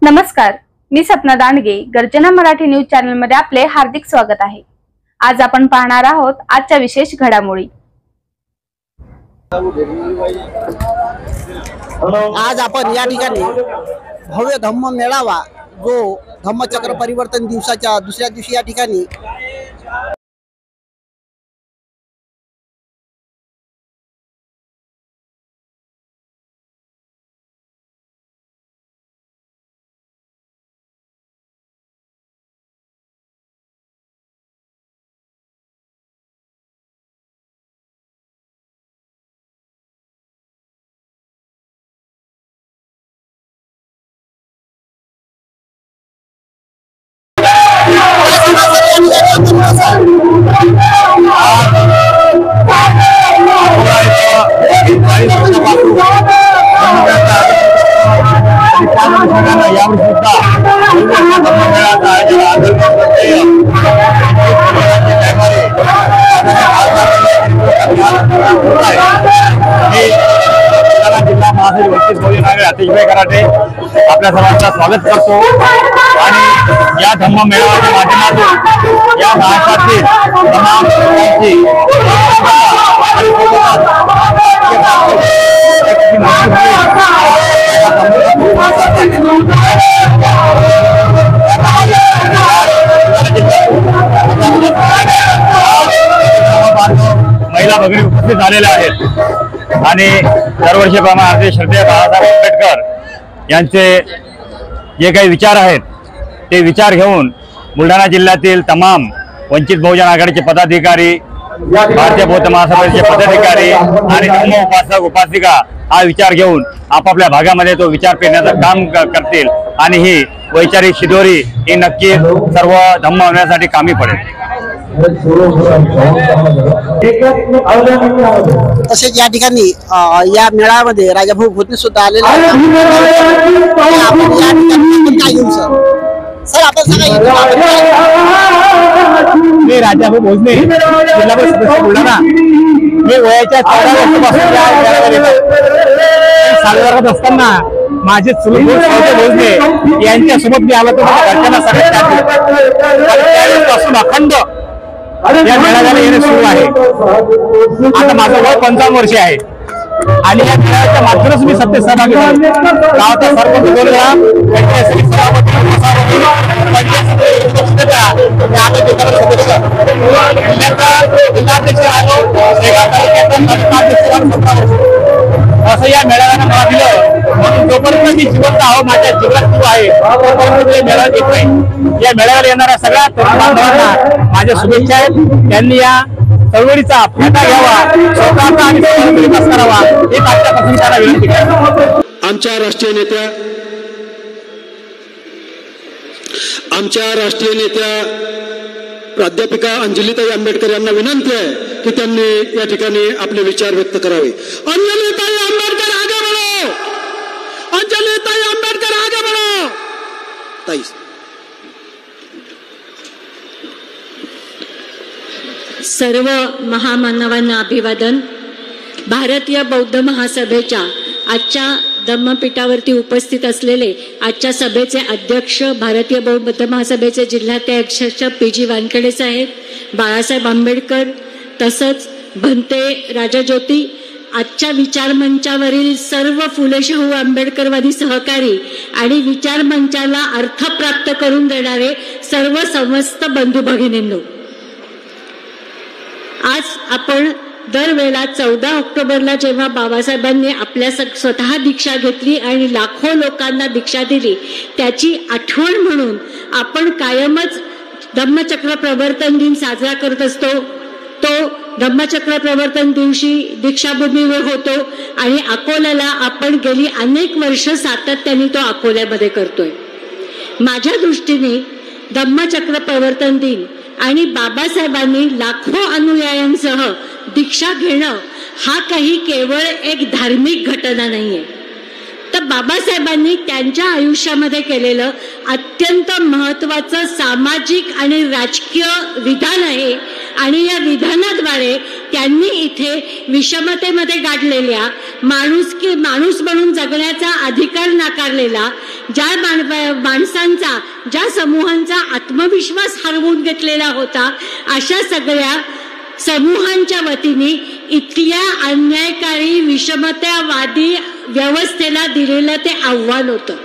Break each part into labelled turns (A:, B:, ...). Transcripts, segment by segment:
A: नमस्कार, मी सपना दांडगे. गर्जना Marathi news channel मध्ये आपले हार्दिक स्वागत आहे. आज आपण पाहणार आहोत आजच्या विशेष घडामोडी.
B: आज आपण या ठिकाणी भव्य धम्म मेळावा जो धम्मचक्र परिवर्तन दिवसाच्या दुसऱ्या दिवशी या ठिकाणी
C: अतिशय कराटे आपल्या सर्वांचं स्वागत करतो आणि या धम्म मेळाव्याच्या माध्यमातून या महाराष्ट्रातील तमाम महिला भगिनी उपस्थित झालेल्या आहेत आणि दरवर्षीप्रमाणे श्रद्धेय बाळासाहेब आंबेडकर यांचे जे काही विचार आहेत ते विचार घेऊन बुलढाणा जिल्ह्यातील तमाम वंचित बहुजन आघाडीचे पदाधिकारी, भारतीय बौद्ध महासभेचे पदाधिकारी आणि धम्म उपासक उपासिका हा विचार घेऊन आपापल्या भागामध्ये तो विचार पेरण्याचं काम करतील आणि ही वैचारिक शिदोरी ही नक्की सर्व धम्म होण्यासाठी कामी पडेल.
B: तसेच या ठिकाणी या मेळाव्यामध्ये राजाभाऊ भोसले सुद्धा आलेले आहेत. सर आपण
C: मी राजाभाऊ भोसले, जिल्हा परिषद सदस्य बुलढाणा. मी वयाच्या 14 वर्षापासून सालवर्गात असताना माझे भोसले यांच्यासोबत मी आलो तर घरच्यांना सगळ्यात त्यावेळेपासून अखंड या मेळाव्याला येणे सुरू आहे. आता माझं वय 55 वर्षे आहे आणि या मेळाव्याच्या माध्यमातून मी सत्य सहभागी झालो. गावाचा सरपंच 2 वेळा, पंचायत सभापती, असं या मेळाव्यानं मला दिलं म्हणून जोपर्यंत मी जिवंत आहो, माझ्या जीवनात सुरू आहे तोपर्यंत मेळाव्यात येत नाही. या मेळाव्याला येणाऱ्या सगळ्या तरुण बांधवांना माझ्या शुभेच्छा आहेत. त्यांनी या चळवळीचा फायदा घ्यावा, स्वतःचा आणि समाजाचा विकास करावा हे आजच्यापासून त्याला विनंती करतो.
D: आमच्या राष्ट्रीय नेत्या प्राध्यापिका अंजलीताई आंबेडकर यांना विनंती आहे की त्यांनी या ठिकाणी आपले विचार व्यक्त करावे. अंजलीताई आंबेडकर आगे बढ़ो, अंजलीताई आंबेडकर आगे बढ़ो. ताई
E: सर्व महामानवांना अभिवादन. भारतीय बौद्ध महासभेच्या आजच्या धम्मपीठावरती उपस्थित असलेले आजच्या सभेचे अध्यक्ष, भारतीय बौद्ध महासभेचे जिल्हाध्यक्ष PG वानखेडे साहेब, बाळासाहेब आंबेडकर, तसंच भंते राजाज्योती, आजच्या विचारमंचावरील सर्व फुले शाहू आंबेडकरवादी सहकारी आणि विचारमंचाला अर्थ प्राप्त करून देणारे सर्व समस्त बंधू भगिनींनो, आज आपण दरवेळेला 14 ऑक्टोबरला जेव्हा बाबासाहेबांनी आपल्या स्वतः दीक्षा घेतली आणि लाखो लोकांना दीक्षा दिली त्याची आठवण म्हणून आपण कायमच धम्मचक्र प्रवर्तन दिन साजरा करत असतो. तो धम्मचक्र प्रवर्तन दिवशी दीक्षाभूमीवर होतो आणि अकोल्याला आपण गेली अनेक वर्ष सातत्याने तो अकोल्यामध्ये करतोय. माझ्या दृष्टीने धम्मचक्र प्रवर्तन दिन आणि बाबासाहेबांनी लाखो अनुयायांसह दीक्षा घेणं हा काही केवळ एक धार्मिक घटना नाहीये, तर बाबासाहेबांनी त्यांच्या आयुष्यामध्ये केलेलं अत्यंत महत्त्वाचं सामाजिक आणि राजकीय विधान आहे आणि या विधानाद्वारे त्यांनी इथे विषमतेमध्ये गाडलेल्या माणूस म्हणून जगण्याचा अधिकार नाकारलेला माणसांचा, ज्या समूहांचा आत्मविश्वास हरवून घेतलेला होता, अशा सगळ्या समूहांच्या वतीने इथल्या अन्यायकारी विषमतावादी व्यवस्थेला दिलेलं ते आव्हान होतं.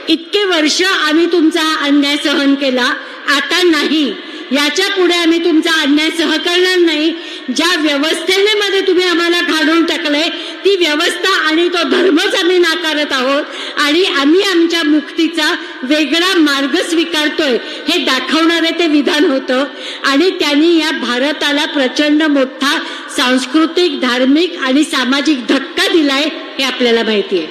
E: इतके वर्ष आम्ही तुमचा अन्याय सहन केला, आता नाही, याच्या पुढे आम्ही तुमचा अन्याय करणार नाही. ज्या व्यवस्थेने मध्ये तुम्ही आम्हाला घालून टाकलंय ती व्यवस्था आणि तो धर्मच आम्ही नाकारत आहोत आणि आम्ही आमच्या मुक्तीचा वेगळा मार्ग स्वीकारतोय हे दाखवणारे ते विधान होतं. आणि त्यांनी या भारताला प्रचंड मोठा सांस्कृतिक, धार्मिक आणि सामाजिक धक्का दिलाय हे आपल्याला माहिती आहे.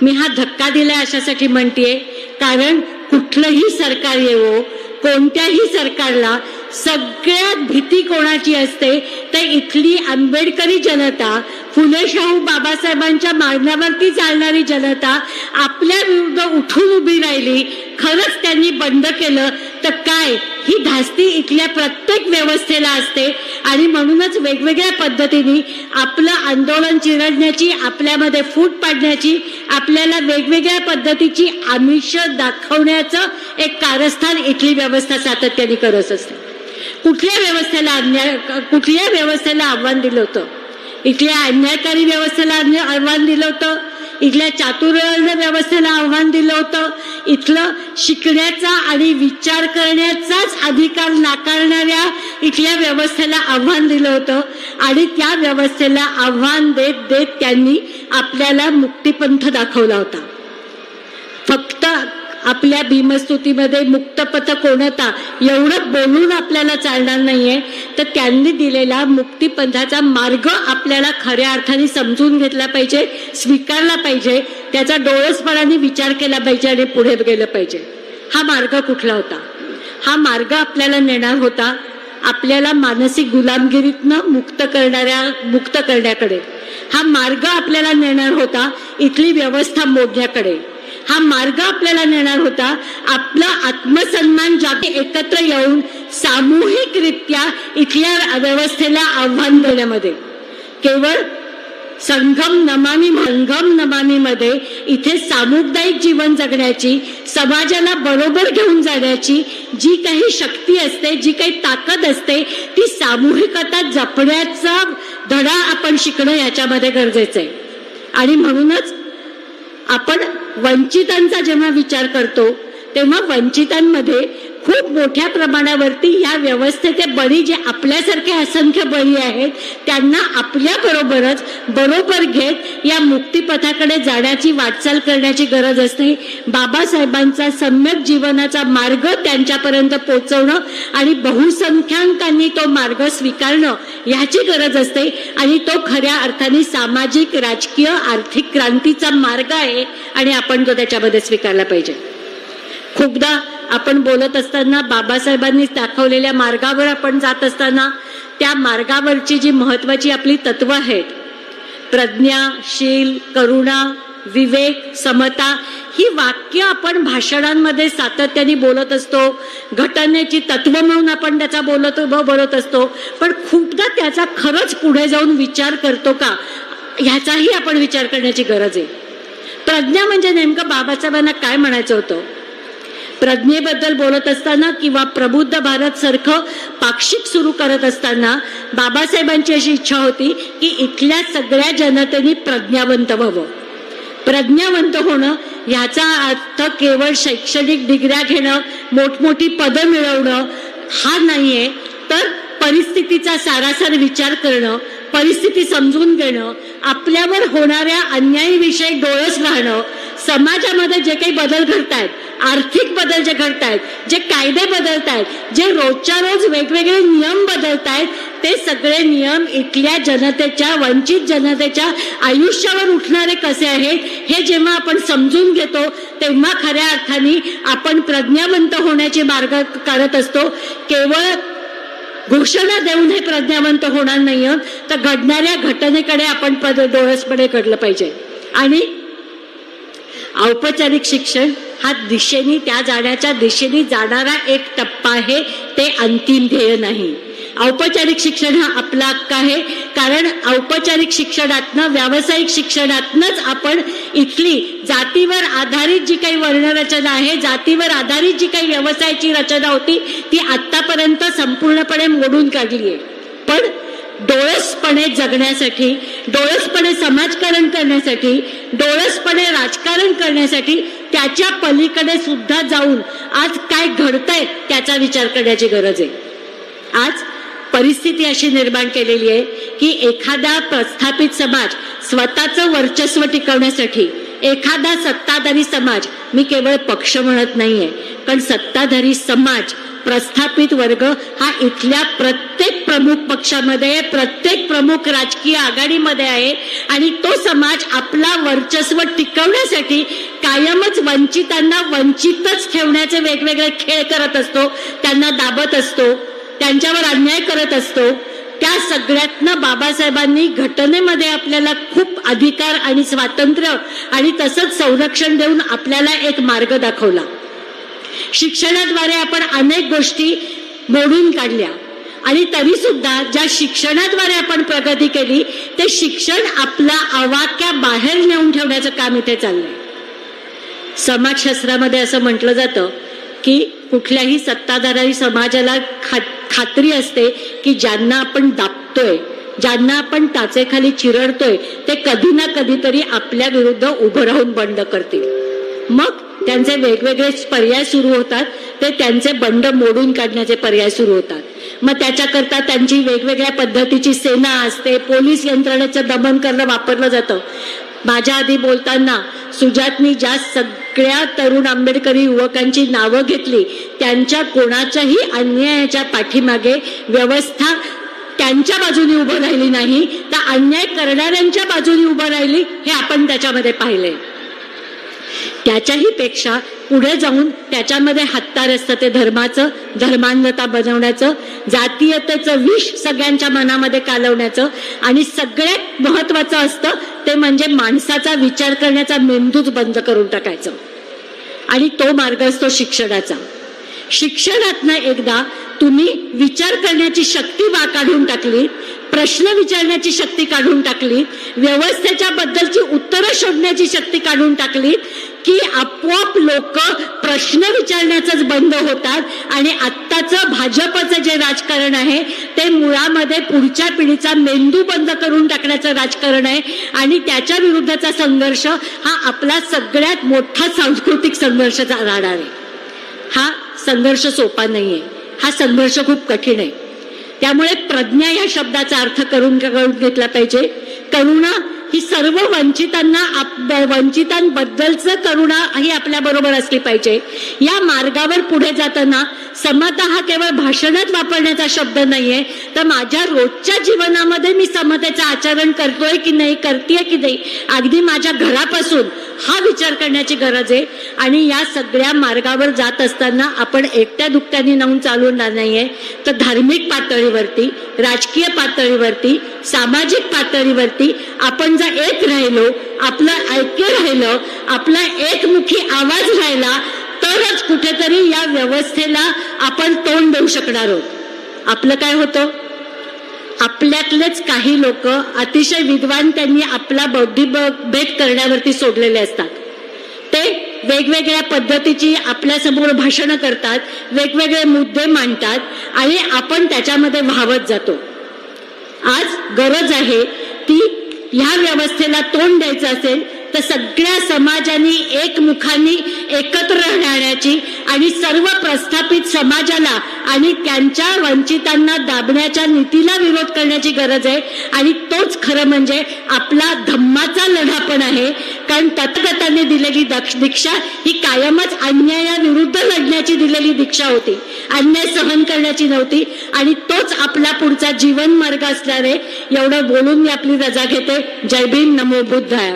E: मी हा धक्का दिलाय अशासाठी म्हणतेय कारण कुठलंही सरकार येवो, कोणत्याही सरकारला सगळ्यात भीती कोणाची असते तर इथली आंबेडकरी जनता, फुले शाहू बाबासाहेबांच्या मागण्यावरती चालणारी जनता आपल्या विरुद्ध उठून उभी राहिली, खरंच त्यांनी बंद केलं तर काय ही धास्ती इथल्या प्रत्येक व्यवस्थेला असते. आणि म्हणूनच वेगवेगळ्या पद्धतीने आपलं आंदोलन चिरडण्याची, आपल्यामध्ये फूट पाडण्याची, आपल्याला वेगवेगळ्या पद्धतीची आमिष दाखवण्याचं एक कारस्थान इथली व्यवस्था सातत्याने करत असते. कुठल्या व्यवस्थेला आव्हान दिलं होतं? इथल्या अन्यायकारी व्यवस्थेला आव्हान दिलं होतं, इथल्या चातुर्य व्यवस्थेला आव्हान दिलं होतं, इथलं शिकण्याचा आणि विचार करण्याचाच अधिकार नाकारणाऱ्या इथल्या व्यवस्थेला आव्हान दिलं होतं. आणि त्या व्यवस्थेला आव्हान देत देत त्यांनी आपल्याला मुक्तिपंथ दाखवला होता. फक्त आपल्या भीमस्तुतीमध्ये मुक्तपथ कोणता एवढं बोलून आपल्याला चालणार नाहीये, तर त्यांनी दिलेला मुक्तिपंथाचा मार्ग आपल्याला खऱ्या अर्थाने समजून घेतला पाहिजे, स्वीकारला पाहिजे, त्याचा डोळसपणाने विचार केला पाहिजे आणि पुढे गेलं पाहिजे. हा मार्ग कुठला होता? हा मार्ग आपल्याला नेणार होता आपल्याला मानसिक गुलामगिरीतनं मुक्त करण्याकडे. हा मार्ग आपल्याला नेणार होता इथली व्यवस्था मोडण्याकडे. हा मार्ग आपल्याला नेणार होता आपला आत्मसन्मान जागे एकत्र येऊन सामूहिकरित्या इथल्या व्यवस्थेला आव्हान देण्यामध्ये. केवळ संगम नमामी मध्ये इथे सामुदायिक जीवन जगण्याची, समाजाला बरोबर घेऊन जाण्याची जी काही शक्ती असते, जी काही ताकद असते, ती सामूहिकता जपण्याचा धडा आपण शिकणं याच्यामध्ये गरजेचं आहे. आणि म्हणूनच आपण वंचितांचा जेव्हा विचार करतो तेव्हा वंचितांमध्ये खूप मोठ्या प्रमाणावरती या व्यवस्थेचे बळी, जे आपल्यासारखे असंख्य बळी आहेत, त्यांना आपल्या बरोबर घेत या मुक्तिपथाकडे जाण्याची वाटचाल करण्याची गरज असते. बाबासाहेबांचा सम्यक जीवनाचा मार्ग त्यांच्यापर्यंत पोहोचवणं आणि बहुसंख्याकांनी तो मार्ग स्वीकारणं ह्याची गरज असते. आणि तो खऱ्या अर्थाने सामाजिक, राजकीय, आर्थिक क्रांतीचा मार्ग आहे आणि आपण तो त्याच्यामध्ये स्वीकारला पाहिजे. खूपदा आपण बोलत असताना बाबासाहेबांनी दाखवलेल्या मार्गावर आपण जात असताना त्या मार्गावरची जी महत्वाची आपली तत्व आहेत, प्रज्ञा, शील, करुणा, विवेक, समता, ही वाक्य आपण भाषणांमध्ये सातत्याने बोलत असतो, घटनेची तत्व म्हणून आपण त्याचा बोलत असतो, पण खूपदा त्याचा खरंच पुढे जाऊन विचार करतो का ह्याचाही आपण विचार करण्याची गरज आहे. प्रज्ञा म्हणजे नेमकं बाबासाहेबांना काय म्हणायचं होतं? प्रज्ञेबद्दल बोलत असताना किंवा प्रबुद्ध भारत सारखं पाक्षिक सुरू करत असताना बाबासाहेबांची अशी इच्छा होती की इथल्या सगळ्या जनतेने प्रज्ञावंत व्हावं. प्रज्ञावंत होणं याचा अर्थ केवळ शैक्षणिक डिग्र्या घेणं, मोठमोठी पदं मिळवणं हा नाहीये, तर परिस्थितीचा सारासार विचार करणं, परिस्थिती समजून घेणं, आपल्यावर होणाऱ्या अन्यायाविषयी डोळस राहणं, समाजामध्ये जे काही बदल घडतायत, आर्थिक बदल जे घडतायत, जे कायदे बदलतायत, जे रोजच्या रोज वेगवेगळे नियम बदलतायत, ते सगळे नियम इथल्या जनतेच्या, वंचित जनतेच्या आयुष्यावर उठणारे कसे आहेत हे जेव्हा आपण समजून घेतो तेव्हा खऱ्या अर्थाने आपण प्रज्ञावंत होण्याचे मार्ग करत असतो. केवळ घोषणा देऊन हे प्रज्ञावंत होणार नाही, तर घडणाऱ्या घटनेकडे आपण डोळसपणे घडलं पाहिजे. आणि औपचारिक शिक्षण हा दिशेने, त्या जाण्याच्या दिशेने जाणारा एक टप्पा आहे, ते अंतिम ध्येय नाही. औपचारिक शिक्षण हा आपला हक्क आहे, कारण औपचारिक शिक्षणातनं, व्यावसायिक शिक्षणातनंच आपण इथली जातीवर आधारित जी काही वर्णरचना आहे, जातीवर आधारित जी काही व्यवसायाची रचना होती ती आतापर्यंत संपूर्णपणे मोडून काढली आहे. पण डोळसपणे जगण्यासाठी, डोळसपणे समाजकारण करण्यासाठी, डोळसपणे राजकारण करण्यासाठी त्याच्या पलीकडे सुद्धा जाऊन आज काय घडतंय त्याचा विचार करण्याची गरज आहे. आज परिस्थिती अशी निर्माण केलेली आहे की एखादा प्रस्थापित समाज स्वतःचं वर्चस्व टिकवण्यासाठी, एखादा सत्ताधारी समाज, मी केवळ पक्ष म्हणत नाहीये, पण सत्ताधारी समाज, प्रस्थापित वर्ग हा इथल्या प्रत्येक प्रमुख पक्षामध्ये, प्रत्येक प्रमुख राजकीय आघाडीमध्ये आहे आणि तो समाज आपला वर्चस्व टिकवण्यासाठी कायमच वंचितांना वंचितच ठेवण्याचे वेगवेगळे खेळ करत असतो, त्यांना दाबत असतो, त्यांच्यावर अन्याय करत असतो. त्या सगळ्यातनं बाबासाहेबांनी घटनेमध्ये आपल्याला खूप अधिकार आणि स्वातंत्र्य आणि तसंच संरक्षण देऊन आपल्याला एक मार्ग दाखवला. शिक्षणाद्वारे आपण अनेक गोष्टी मोडून काढल्या आणि तरी सुद्धा ज्या शिक्षणाद्वारे आपण प्रगती केली ते शिक्षण आपला आवाक्या बाहेर नेऊन ठेवण्याचं काम इथे चाललंय. समाजशास्त्रामध्ये असं म्हटलं जातं की कुठल्याही सत्ताधारी समाजाला खात्री असते की ज्यांना आपण दाबतोय, ज्यांना आपण टाचेखाली चिरडतोय ते कधी ना कधीतरी आपल्या विरुद्ध उभं राहून बंड करतील. मग त्यांचे वेगवेगळे पर्याय सुरू होतात, ते त्यांचे बंड मोडून काढण्याचे पर्याय सुरू होतात. मग त्याच्याकरता त्यांची वेगवेगळ्या पद्धतीची सेना असते, पोलीस यंत्रणेचं दमन करणं वापरलं जातं. माझ्या आधी बोलताना सुजातनी ज्या सगळ्या तरुण आंबेडकरी युवकांची नावं घेतली, त्यांच्या कोणाच्याही अन्यायाच्या पाठीमागे व्यवस्था त्यांच्या बाजूने उभं राहिली नाही, तर अन्याय करणाऱ्यांच्या बाजूने उभं राहिली, हे आपण त्याच्यामध्ये पाहिलंय. त्याच्याही पेक्षा पुढे जाऊन त्याच्यामध्ये हत्यार असतं ते धर्माचं, धर्मांधता बनवण्याचं, जातीयतेचं विष सगळ्यांच्या मनामध्ये कालवण्याचं आणि सगळ्यात महत्वाचं असतं ते म्हणजे माणसाचा विचार करण्याचा मेंदूच बंद करून टाकायचं. आणि तो मार्ग असतो शिक्षणाचा. शिक्षणातनं एकदा तुम्ही विचार करण्याची शक्ती काढून टाकली, प्रश्न विचारण्याची शक्ती काढून टाकली, व्यवस्थेच्या बद्दलची उत्तरं शोधण्याची शक्ती काढून टाकली की आपोआप लोक प्रश्न विचारण्याचंच बंद होतात आणि आत्ताचं भाजपचं जे राजकारण आहे ते मुळामध्ये पुढच्या पिढीचा मेंदू बंद करून टाकण्याचं राजकारण आहे आणि त्याच्या विरुद्धचा संघर्ष हा आपला सगळ्यात मोठा सांस्कृतिक संघर्षाचा राहणार आहे. हा संघर्ष सोपा नाहीये, हा संघर्ष खूप कठीण आहे. त्यामुळे प्रज्ञा या शब्दाचा अर्थ करून घेतला पाहिजे. करुणा ही सर्व वंचितांबद्दलच करुणा ही आपल्या बरोबर असली पाहिजे. या मार्गावर पुढे जाताना समता हा केवळ भाषणात वापरण्याचा शब्द नाहीये, तर माझ्या रोजच्या जीवनामध्ये मी समतेचं आचरण करतोय की नाही, करतेय की नाही, अगदी माझ्या घरापासून हा विचार करण्याची गरज आहे. आणि या सगळ्या मार्गावर जात असताना आपण एकट्या दुकट्याने नेऊन चालवणार नाहीये, तर धार्मिक पातळीवरती, राजकीय पातळीवरती, सामाजिक पातळीवरती आपण जर एक राहिलो, आपलं ऐक्य राहिलं, आपला एकमुखी आवाज राहिला, तरच कुठेतरी या व्यवस्थेला आपण तोंड देऊ शकणार आहोत. आपलं काय होतं, आपल्यातलेच काही लोक अतिशय विद्वान त्यांनी आपला बौद्धिक भेद करण्यावरती सोडलेले असतात. ते वेगवेगळ्या पद्धतीची आपल्यासमोर भाषणं करतात, वेगवेगळे मुद्दे मांडतात आणि आपण त्याच्यामध्ये वाहवत जातो. आज गरज आहे ती ह्या व्यवस्थेला तोंड द्यायचं असेल तर सगळ्या समाजांनी एकमुखाने एकत्र राहण्याची आणि सर्व प्रस्थापित समाजाला आणि त्यांच्या वंचितांना दाबण्याच्या नीतीला विरोध करण्याची गरज आहे. आणि तोच खरं म्हणजे आपला धम्माचा लढा पण आहे. कारण तथागतांनी दिलेली दीक्षा ही कायमच अन्यायाविरुद्ध लढण्याची दिलेली दीक्षा होती, अन्याय सहन करण्याची नव्हती. आणि तोच आपला पुढचा जीवन मार्ग असणार आहे. एवढं बोलून मी आपली रजा घेते. जय भीम, नमो बुद्धाय.